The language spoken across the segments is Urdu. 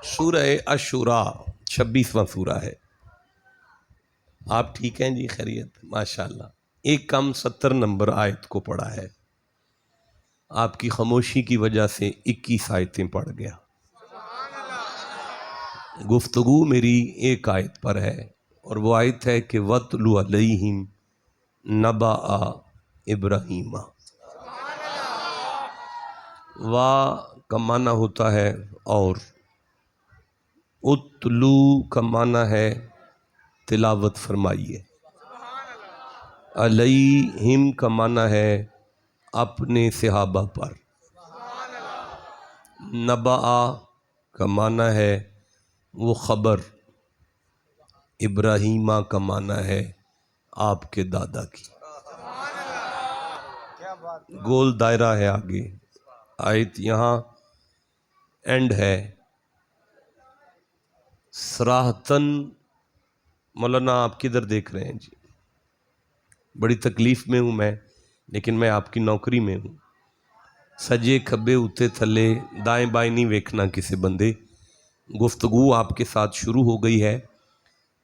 سورہ اشورا 26واں سورہ ہے۔ آپ ٹھیک ہیں جی؟ خیریت؟ ماشاءاللہ۔ ایک کم 70 نمبر آیت کو پڑھا ہے، آپ کی خاموشی کی وجہ سے 21 آیتیں پڑھ گیا۔ گفتگو میری ایک آیت پر ہے، اور وہ آیت ہے کہ وَاتْلُ عَلَيْهِمْ نَبَأَ ابراہیم۔ وا کا معنی ہوتا ہے اور، اتلو کا معنی ہے تلاوت فرمائیے، علیہم کا معنی ہے اپنے صحابہ پر، نبأ کا معنی ہے وہ خبر، ابراہیمہ کا معنی ہے آپ کے دادا کی۔ گول دائرہ ہے آگے، آیت یہاں اینڈ ہے۔ صراحتاً مولانا آپ کدھر دیکھ رہے ہیں جی؟ بڑی تکلیف میں ہوں میں، لیکن میں آپ کی نوکری میں ہوں۔ سجے کھبے اتے تھلے دائیں بائیں نہیں ویکھنا کسی بندے۔ گفتگو آپ کے ساتھ شروع ہو گئی ہے۔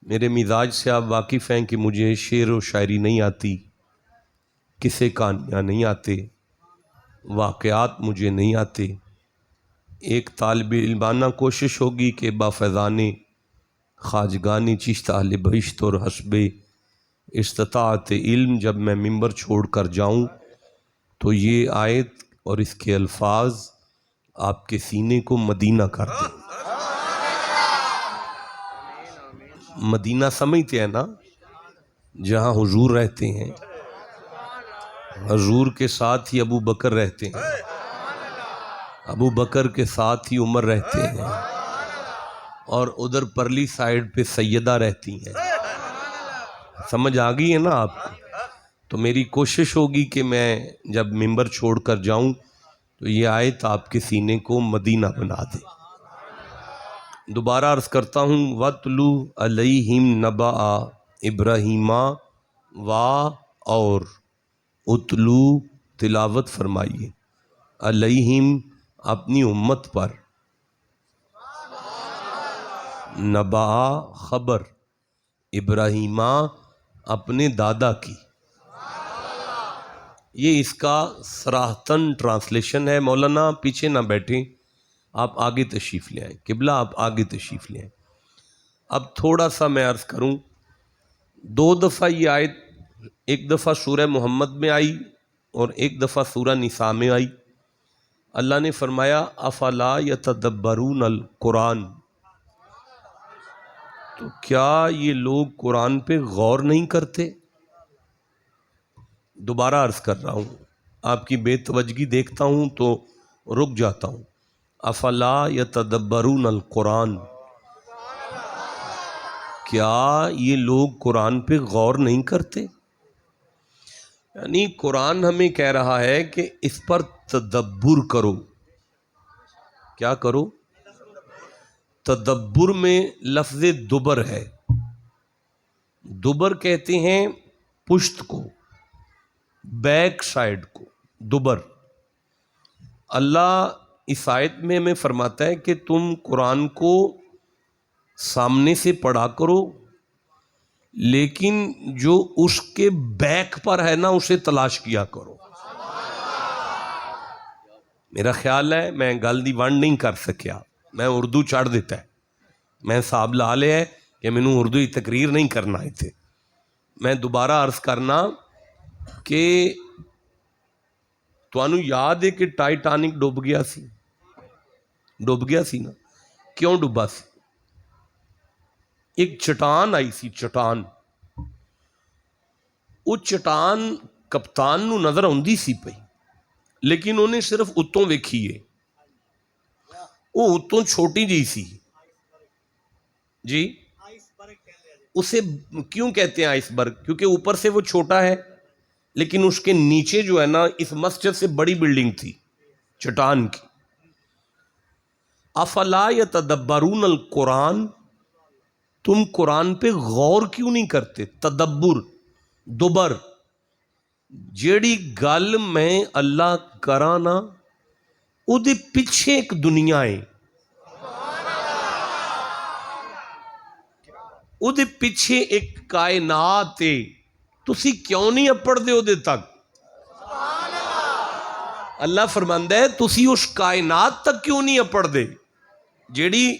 میرے مزاج سے آپ واقف ہیں کہ مجھے شعر و شاعری نہیں آتی، قصے کہانیاں نہیں آتے، واقعات مجھے نہیں آتے۔ ایک طالب علمانہ کوشش ہوگی کہ بافیضان خواجگانی چشت اہل بہشت اور حسب استطاعت علم جب میں ممبر چھوڑ کر جاؤں تو یہ آیت اور اس کے الفاظ آپ کے سینے کو مدینہ کر دیں۔ مدینہ سمجھتے ہیں نا؟ جہاں حضور رہتے ہیں، حضور کے ساتھ ہی ابو بکر رہتے ہیں، ابو بکر کے ساتھ ہی عمر رہتے ہیں، اور ادھر پرلی سائیڈ پہ سیدہ رہتی ہیں۔ سمجھ آ گئی ہے نا آپ کو؟ تو میری کوشش ہوگی کہ میں جب ممبر چھوڑ کر جاؤں تو یہ آیت آپ کے سینے کو مدینہ بنا دے۔ دوبارہ عرض کرتا ہوں، وَاتْلُ عَلَيْهِمْ نَبَأَ ابراہیم، وا اور اتلو تلاوت فرمائیے، علیہم اپنی امت پر، نبأ خبر، ابراہیم اپنے دادا کی۔ یہ اس کا صراحتاً ٹرانسلیشن ہے۔ مولانا پیچھے نہ بیٹھیں، آپ آگے تشریف لے آئیں، قبلہ آپ آگے تشریف لے آئیں۔ اب تھوڑا سا میں عرض کروں، 2 دفعہ یہ آیت، ایک دفعہ سورہ محمد میں آئی اور ایک دفعہ سورہ نساء میں آئی۔ اللہ نے فرمایا افلا یتدبرون القرآن، تو کیا یہ لوگ قرآن پہ غور نہیں کرتے؟ دوبارہ عرض کر رہا ہوں، آپ کی بے توجہی دیکھتا ہوں تو رک جاتا ہوں۔ افلا یتدبرون القرآن، کیا یہ لوگ قرآن پہ غور نہیں کرتے؟ یعنی قرآن ہمیں کہہ رہا ہے کہ اس پر تدبر کرو۔ کیا کرو؟ تدبر میں لفظ دبر ہے۔ دبر کہتے ہیں پشت کو، بیک سائڈ کو، دبر۔ اللہ اس آیت میں ہمیں فرماتا ہے کہ تم قرآن کو سامنے سے پڑھا کرو، لیکن جو اس کے بیک پر ہے نا اسے تلاش کیا کرو۔ میرا خیال ہے میں گل دی ونڈ نہیں کر سکیا، میں اردو چڑھ دیتا ہے، میں صاحب لا لے ہے کہ مینوں اردو ہی تقریر نہیں کرنا تھے۔ میں دوبارہ عرض کرنا کہ تانوں یاد ہے کہ ٹائٹانک ڈوب گیا سی؟ ڈوب گیا سی نا؟ کیوں ڈوبا سی؟ ایک چٹان آئی سی، چٹان۔ وہ چٹان کپتان نو نظر آندی سی پئی، لیکن انہیں صرف اتوں ویکھی ہے، وہ اتوں چھوٹی جی سی جی۔ اسے کیوں کہتے ہیں آئس برگ؟ کیونکہ اوپر سے وہ چھوٹا ہے، لیکن اس کے نیچے جو ہے نا اس مسجد سے بڑی بلڈنگ تھی چٹان کی۔ افلا یتدبرون القرآن، تم قرآن پہ غور کیوں نہیں کرتے؟ تدبر، دبر، جیڑی گل میں اللہ کراں نا او دے پیچھے ایک دنیا ہے۔ ਉਹਦੇ ਪਿੱਛੇ ਇੱਕ ਕਾਇਨਾਤ ਏ, ਤੁਸੀਂ ਕਿਉਂ ਨਹੀਂ ਅੱਪੜਦੇ ਉਹਦੇ ਤੱਕ? ਅੱਲਾ ਫਰਮਾਂਦਾ ਹੈ ਤੁਸੀਂ ਉਸ ਕਾਇਨਾਤ ਤੱਕ ਕਿਉਂ ਨਹੀਂ ਅੱਪੜਦੇ ਜਿਹੜੀ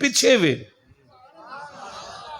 ਪਿੱਛੇ ਵੇ।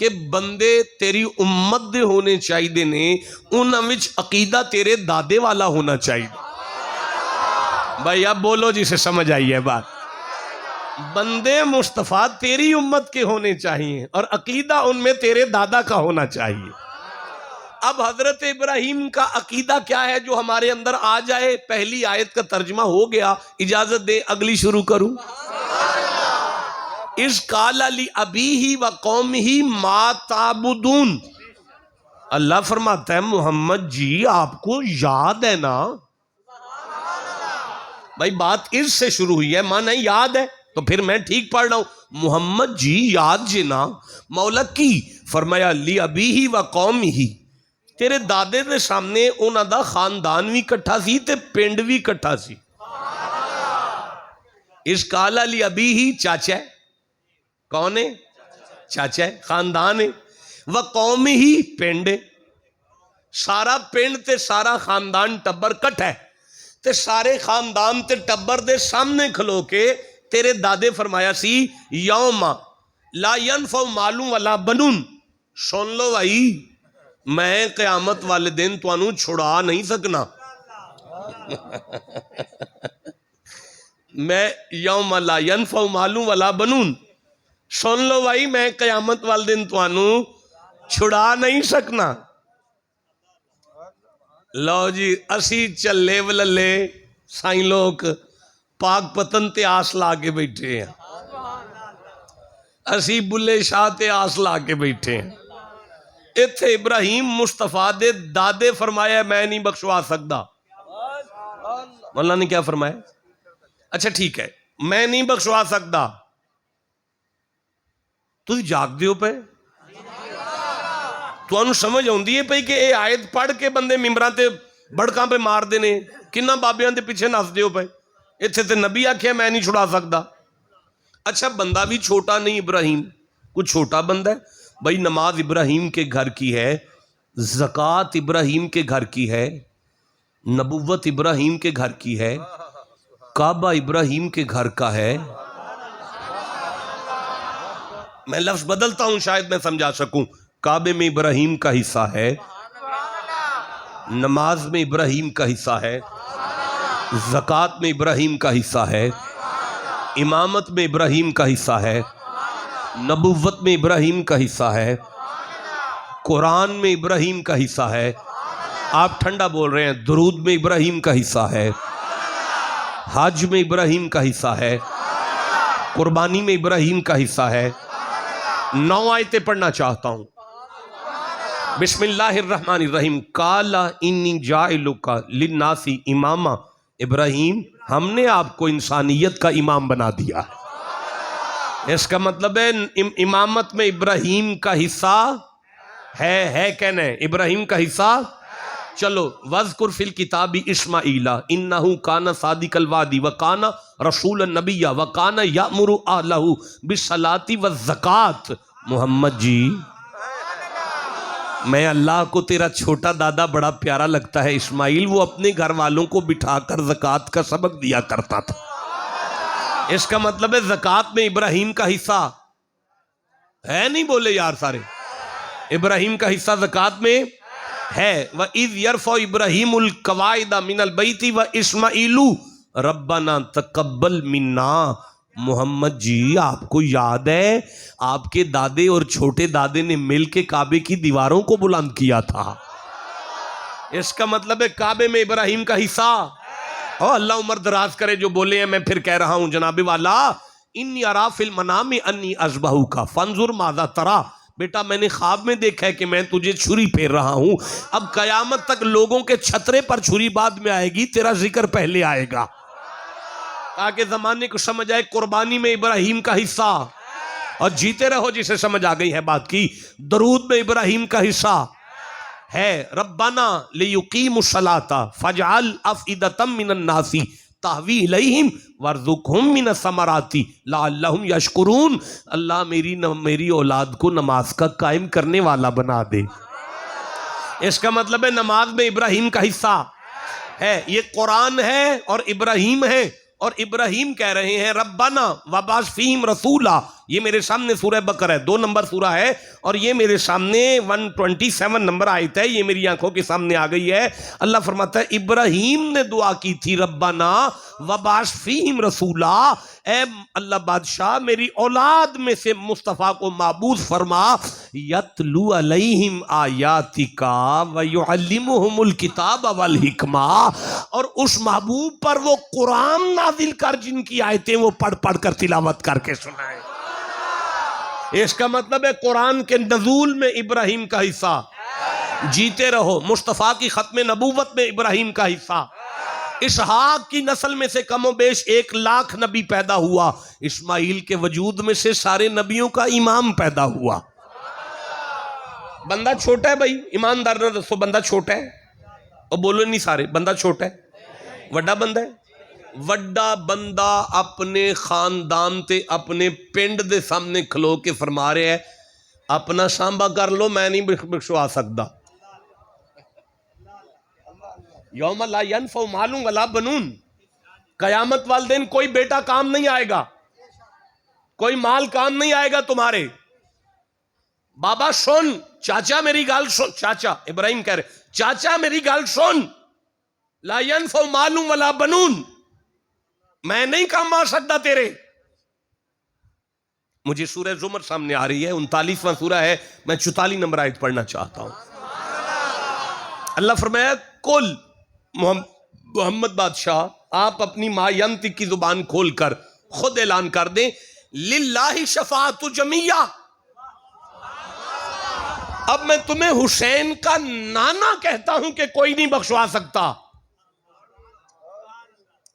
کہ بندے تیری امت دے ہونے چاہیے نے انہاں وچ عقیدہ تیرے دادے والا ہونا چاہیے. بھائی اب بولو جسے سمجھ آئی ہے بات. بندے مصطفیٰ تیری امت کے ہونے چاہیے اور عقیدہ ان میں تیرے دادا کا ہونا چاہیے. اب حضرت ابراہیم کا عقیدہ کیا ہے جو ہمارے اندر آ جائے؟ پہلی آیت کا ترجمہ ہو گیا، اجازت دے اگلی شروع کروں. اِذْ قَالَ لِأَبِيهِ وَقَوْمِهِ مَا تَعْبُدُونَ. اللہ فرماتا ہے محمد جی آپ کو یاد ہے نا؟ بھائی بات اس سے شروع ہوئی ہے، مانا یاد ہے تو پھر میں ٹھیک پڑھ رہا ہوں. محمد جی یاد جنا مولا کی فرمایا لِأَبِيهِ وَقَوْمِهِ، تیرے دادے دے سامنے انہاں دا خاندان بھی کٹھا سی تے پنڈ بھی کٹھا سی. اِذْ قَالَ لِأَبِيهِ چاچا ہے، کون ہے؟ چاچا ہے، خاندان ہے. وَقَوْمِهِ پنڈ ہے، سارا پنڈ تے سارا خاندان ٹبر کٹھا ہے تے سارے خاندان تے ٹبر دے سامنے کھلو کے تیرے دادے فرمایا سی یوم لا ینفع مال ولا بنون. سن لو بھائی میں قیامت والے دن تانوں چھڑا نہیں سکنا. میں یوم لا ینفع مال ولا بنون، سن لو بھائی میں قیامت والے دن تانوں چھڑا نہیں سکنا. لو جی اسی چلے وللے سائیں لوگ پاک پتن تے آس لا کے بیٹھے ہیں، اسی بلے شاہ تے آس لا کے بیٹھے ہیں. اتھے ابراہیم مصطفیٰ دے دادے فرمایا میں نہیں بخشوا سکتا. مولا نے کیا فرمایا؟ اچھا ٹھیک ہے میں نہیں بخشوا سکتا. تو جاگ دیو پہ تو انہوں سمجھ ہوندی ہے پئی کہ اے آیت پڑھ کے بندے ممبران تے بڑکاں پہ مار دینے کنہ بابیاں دے پیچھے نس دیو پہ. اتھے تے نبی آکھیا میں نہیں چھڑا سکتا. اچھا بندہ بھی چھوٹا نہیں ابراہیم، کچھ چھوٹا بندہ ہے. بھائی نماز ابراہیم کے گھر کی ہے، زکوٰۃ ابراہیم کے گھر کی ہے، نبوت ابراہیم کے گھر کی ہے، کعبہ ابراہیم کے گھر کا ہے. میں لفظ بدلتا ہوں شاید میں سمجھا سکوں. کعبے میں ابراہیم کا حصہ ہے، نماز میں ابراہیم کا حصہ ہے، زکوٰۃ میں ابراہیم کا حصہ ہے، امامت میں ابراہیم کا حصہ ہے، نبوت میں ابراہیم کا حصہ ہے، قرآن میں ابراہیم کا حصہ ہے. آپ ٹھنڈا بول رہے ہیں. درود میں ابراہیم کا حصہ ہے، حج میں ابراہیم کا حصہ ہے، قربانی میں ابراہیم کا حصہ ہے. 9 آیتیں پڑھنا چاہتا ہوں. بسم اللہ الرحمن الرحیم. قال انی جاعلک للناس اماما. ابراہیم ہم نے آپ کو انسانیت کا امام بنا دیا. اس کا مطلب ہے امامت میں ابراہیم کا حصہ ہے کہنا ہے ابراہیم کا حصہ. چلو وَذْكُرْ فِي الْكِتَابِ إِسْمَاعِيلَ إِنَّهُ كَانَ صَادِقَ الْوَعْدِ وَكَانَ رَسُولًا نَبِيًّا وَكَانَ يَأْمُرُ أَهْلَهُ بِالصَّلَاةِ وَالزَّكَاةِ. محمد جی میں اللہ کو تیرا چھوٹا دادا بڑا پیارا لگتا ہے. اسماعیل وہ اپنے گھر والوں کو بٹھا کر زکوٰۃ کا سبق دیا کرتا تھا. اس کا مطلب ہے زکوٰۃ میں ابراہیم کا حصہ ہے. نہیں بولے یار سارے. ابراہیم کا حصہ زکوٰۃ میں ہے. وَإِذْ يَرْفَعُ إِبْرَاهِيمُ الْقَوَاعِدَ مِنَ الْبَيْتِ وَإِسْمَاعِيلُ رَبَّنَا تَقَبَّلْ مِنَّا. محمد جی آپ کو یاد ہے آپ کے دادے اور چھوٹے دادے نے مل کے کعبے کی دیواروں کو بلند کیا تھا. اس کا مطلب ہے کعبے میں ابراہیم کا حصہ. اور اللہ عمر دراز کرے جو بولے ہیں. میں پھر کہہ رہا ہوں جناب والا انی ارا فی المنام انی اذبحک فانظر ماذا ترا. بیٹا میں نے خواب میں دیکھا ہے کہ میں تجھے چھری پھیر رہا ہوں. اب قیامت تک لوگوں کے چھترے پر چھری بعد میں آئے گی، تیرا ذکر پہلے آئے گا تاکہ زمانے کو سمجھ آئے قربانی میں ابراہیم کا حصہ. اور جیتے رہو جسے سمجھ آ گئی ہے بات کی. درود میں ابراہیم کا حصہ ہے. ربنا لیقیموا الصلاۃ فاجعل افئدۃ من الناس تہوی الیہم وارزقہم من الثمرات لعلہم یشکرون. اللہ میری اولاد کو نماز کا قائم کرنے والا بنا دے. اس کا مطلب ہے نماز میں ابراہیم کا حصہ ہے. یہ قرآن ہے اور ابراہیم ہے. اور ابراہیم کہہ رہے ہیں ربنا وبعث فیہم رسولا یہ میرے سامنے سورہ بقرہ ہے، 2 نمبر سورہ ہے، اور یہ میرے سامنے 127 نمبر آیت ہے، یہ میری آنکھوں کے سامنے آ گئی ہے۔ اللہ فرماتا ہے ابراہیم نے دعا کی تھی ربنا وبعث فیہم رسولا، اے اللہ بادشاہ میری اولاد میں سے مصطفیٰ کو معبود فرما، یتلو علیہم آیاتک ویعلمہم الکتاب والحکمہ، اور اس محبوب پر وہ قرآن نازل کر جن کی آیتیں وہ پڑھ پڑھ کر تلاوت کر کے سنائے۔ اس کا مطلب ہے قرآن کے نزول میں ابراہیم کا حصہ، جیتے رہو۔ مصطفیٰ کی ختم نبوت میں ابراہیم کا حصہ۔ اسحاق کی نسل میں سے کم و بیش 1,00,000 نبی پیدا ہوا، اسماعیل کے وجود میں سے سارے نبیوں کا امام پیدا ہوا۔ بندہ چھوٹا ہے بھائی، ایماندار نہ دسو بندہ چھوٹا ہے، اور بولو نہیں سارے بندہ چھوٹا ہے، وڈا بندہ ہے۔ وڈا بندہ اپنے خاندان تے اپنے پنڈ دے سامنے کھلو کے فرما رہے ہے اپنا سانبا کر لو، میں نہیں بخشوا سکتا۔ یوم لا ینفع مال ولا بنون، قیامت والے دن کوئی بیٹا کام نہیں آئے گا، کوئی مال کام نہیں آئے گا تمہارے۔ بابا سن، چاچا میری گال سن، چاچا ابراہیم کہہ رہے چاچا میری گال سن، لا ینفع مال ولا بنون، میں نہیں کام آ سکتا تیرے۔ مجھے سورہ زمر سامنے آ رہی ہے، 39واں سورہ ہے، میں 44 نمبر آیت پڑھنا چاہتا ہوں۔ اللہ فرمایا کل محمد بادشاہ آپ اپنی ماں ینطق کی زبان کھول کر خود اعلان کر دیں للہ شفاعت جمیعہ، اب میں تمہیں حسین کا نانا کہتا ہوں کہ کوئی نہیں بخشوا سکتا۔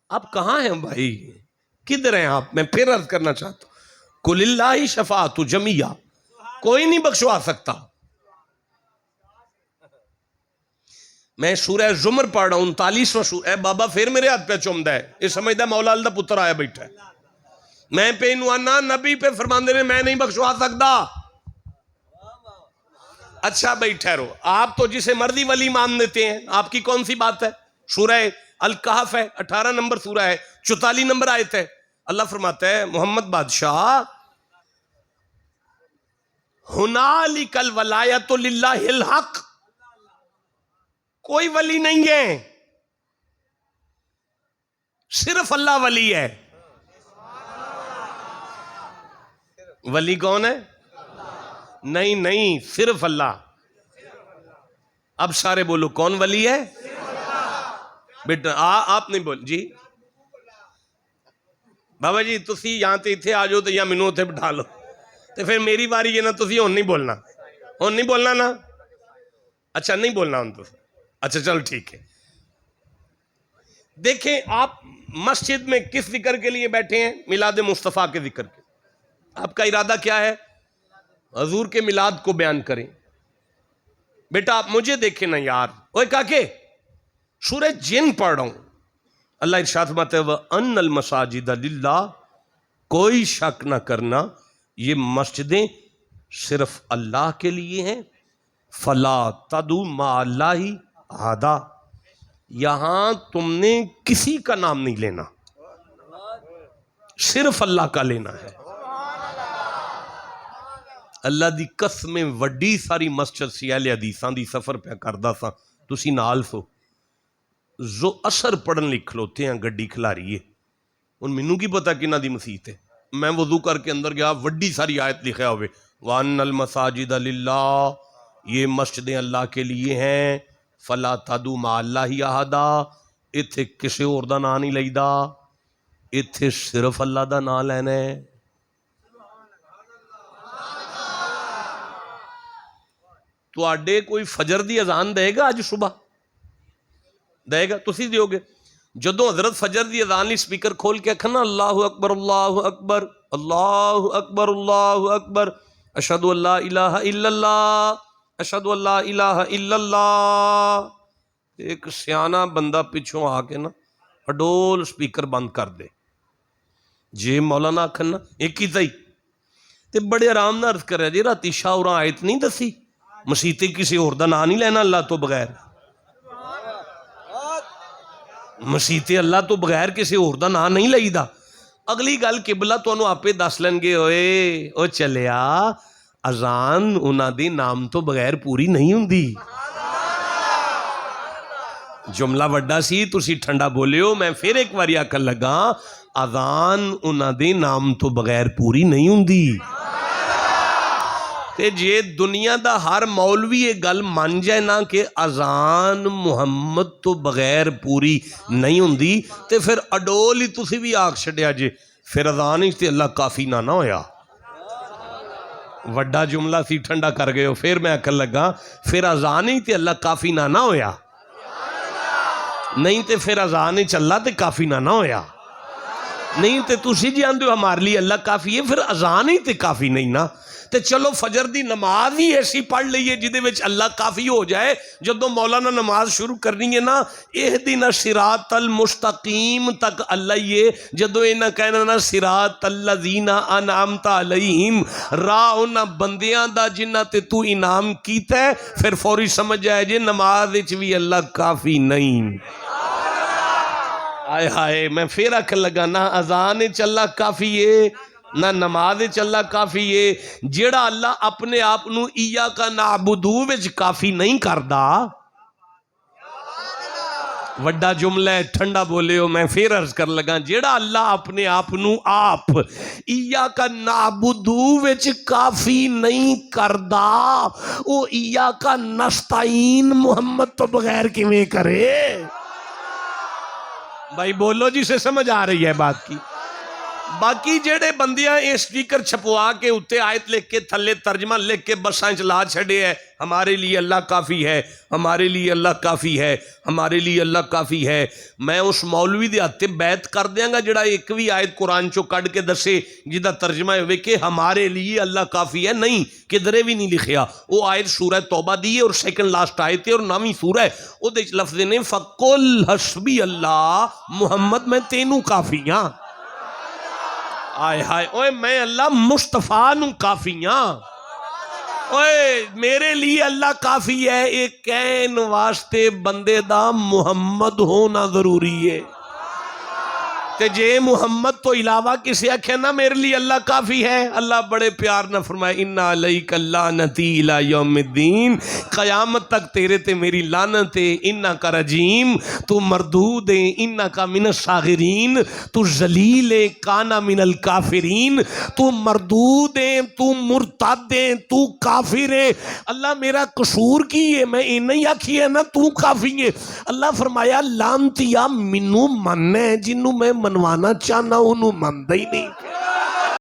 آپ کہاں ہیں بھائی، کدھر ہیں آپ؟ میں پھر عرض کرنا چاہتا ہوں قل اللہ شفاعت جمیعہ، کوئی نہیں بخشوا سکتا۔ میں سورہ زمر پڑھ رہا ہوں 39واں سورہ، اے بابا پھر میرے ہاتھ پہ چومدہ ہے، یہ سمجھتا ہے مولا علی دا پتر آیا بیٹھا ہے، میں پہ انوانا نبی پہ فرمان دینے میں نہیں بخشوا سکتا۔ اچھا بھائی ٹھہرو، آپ تو جسے مرضی ولی مان دیتے ہیں، آپ کی کون سی بات ہے؟ سورہ الکہف ہے، 18 نمبر سورہ ہے، 44 نمبر آیت ہے۔ اللہ فرماتا ہے محمد بادشاہ ہنالک الولایۃ للہ الحق، کوئی ولی نہیں ہے، صرف اللہ ولی ہے۔ ولی کون ہے؟ نہیں صرف اللہ۔ اب سارے بولو کون ولی ہے؟ بیٹا آپ نہیں بول جی بابا جی تسی یہاں تے اتھے آ جاؤ تو یا مینوں اتھے بٹھا لو، تو پھر میری باری ہے نا، تسی ہون نہیں بولنا، ہون نہیں بولنا نا، اچھا نہیں بولنا ہون تو، اچھا چلو ٹھیک ہے۔ دیکھیں آپ مسجد میں کس ذکر کے لیے بیٹھے ہیں؟ میلاد مصطفیٰ کے ذکر کے۔ آپ کا ارادہ کیا ہے؟ حضور کے میلاد کو بیان کریں۔ بیٹا آپ مجھے دیکھیں نا یار، اوے کاکے سورہ جن پڑھ رہا ہوں، اللہ ارشاد فرماتا ہے وَأَنَّ الْمَسَاجِدَ لِلَّهِ، کوئی شک نہ کرنا یہ مسجدیں صرف اللہ کے لیے ہیں، فَلَا تَدْعُوا مَعَ اللَّهِ أَحَدًا، یہاں تم نے کسی کا نام نہیں لینا، صرف اللہ کا لینا ہے۔ اللہ دی قسم وڈی ساری مسجد سی اہل حدیثاں دی سفر پہ کردہ سا، تسی نال سو جو اثر پڑھن لکھ کھلوتے ہیں گڈی کھلاری ہے، ان مینوں کی پتہ کنہ دی مسیت ہے۔ میں وضو کر کے اندر گیا، وڈی ساری آیت لکھا ہوئے وَأَنَّ الْمَسَاجِدَ لِلَّهِ، یہ مسجدیں اللہ کے لیے ہیں، فَلَا تَدْعُوا مَعَ اللَّهِ أَحَدًا، اتھے کسے اور دا نام نہیں لئیدا، اتھے صرف اللہ دا نام لینا ہے۔ تو آڈے کوئی فجر دی اذان دے گا آج صبح؟ دے گا؟ تسی دیو گے؟ جدوں حضرت فجر دی اذان لی سپیکر کھول کے کھنا اللہ اکبر اللہ اکبر اللہ اکبر اللہ اکبر اشہدو ان لا الہ الا اللہ اشہدو ان لا الہ الا اللہ، ایک سیانہ بندہ پچھوں آ کے نا اڈول سپیکر بند کر دے، جے مولانا کھنا ایک ہی تھی تے بڑے آرام نہ عرض کر رہا جی راتی شاہ اور آیت نہیں دسی مسیتے کسی اور دا نام نہیں لینا اللہ تو بغیر، مسیتے اللہ تو بغیر کسی اور دا نام نہیں لئی دا، اگلی گل قبلہ تانوں آپے دس لین گے ہوئے او چلیا اذان انہاں دے نام تو بغیر پوری نہیں ہوندی جملہ وڈا سی تسی ٹھنڈا بولیو میں پھر ایک واری آکھن لگا اذان انہاں دے نام تو بغیر پوری نہیں ہوندی تے جے دنیا دا ہر مولوی یہ گل مان جائے نا کہ اذان محمد تو بغیر پوری نہیں ہوندی تے پھر اڈول ہی تسی بھی آکھ چھڈیا جے پھر اذان ہی تے اللہ کافی نہ ہویا وڈا جملہ سی ٹھنڈا کر گئے ہو پھر میں آکھن لگا پھر اذان ہی تے اللہ کافی نہ ہویا نہیں تے پھر اذان ہی چلا تے کافی نہ ہویا نہیں تے تسی جاندے ہو ہمارے لیے اللہ کافی ہے پھر اذان ہی تے کافی نہیں نا تے چلو فجر دی نماز ہی ایسی پڑھ لئیے جدے وچ اللہ کافی ہو جائے جدو مولانا نماز شروع کرنی ہے نا اہدنا صراط المستقیم تک اللہ یہ جدو اینا کہنا نا صراط الذین انعمت علیہم راہ انہا بندیاں دا جنہ تے تو انعام کیتا ہے پھر فوری سمجھ جائے جے نماز وچ بھی اللہ کافی نہیں آئے ہائے میں پھر آکھن لگا نہ اذان وچ اللہ کافی ہے نہ نماز وچ اللہ کافی ہے جیڑا اللہ اپنے آپ نو ایاک نعبدو وچ کافی نہیں کردا وڈا جملہ ہے ٹھنڈا بولے ہو میں پھر عرض کر لگا جیڑا اللہ اپنے آپ نو آپ ایاک نعبدو وچ کافی نہیں کردا او ایاک نستعین محمد تو بغیر کیویں کرے بھائی بولو جی سے سمجھ آ رہی ہے بات کی باقی جیڑے بندیاں اسٹیکر چھپوا کے اتے آیت لکھ کے تھلے ترجمہ لکھ کے بسائیں چلا چھڑے ہے ہمارے لیے اللہ کافی ہے ہمارے لیے اللہ کافی ہے ہمارے لیے اللہ کافی ہے میں اس مولوی دے ہاتھے بیعت کر دیاں گا جڑا ایک بھی آیت قرآن چو کڑ کے دسے جدہ ترجمہ ہوئے کہ ہمارے لیے اللہ کافی ہے نہیں کدھرے بھی نہیں لکھیا وہ آیت سورہ توبہ دی ہے اور سیکنڈ لاسٹ آیت ہے اور نامی سورہ ہے وہ دے لفظ نے فَقُلْ حَسْبِيَ اللَّهُ محمد میں تینوں کافی ہاں آئے ہائے اوے میں اللہ مصطفیٰ نو کافیاں اوے میرے لیے اللہ کافی ہے ایک کین واسطے بندے دا محمد ہونا ضروری ہے تے جے محمد تو علاوہ کسی آکھے نا میرے لیے اللہ کافی ہے اللہ بڑے پیار نہ فرمائے اِنَّا عَلَيْكَ اللَّعْنَةِ إِلَى يَوْمِ الدِّينِ قیامت تک تیرے تے میری لعنت ہے اِنَّكَ رجیم تو مردود ہے اِنَّكَ من الصاغرین تو ذلیل ہے کانا من الکافرین تو مردود ہے تو مرتد ہے تو کافر ہے اللہ میرا قصور کی ہے میں نہیں آکھی ہے نا تو کافی ہے اللہ فرمایا لعنتیا منو من ہے جنوں میں منوانا چاہنا انہوں مندہ ہی نہیں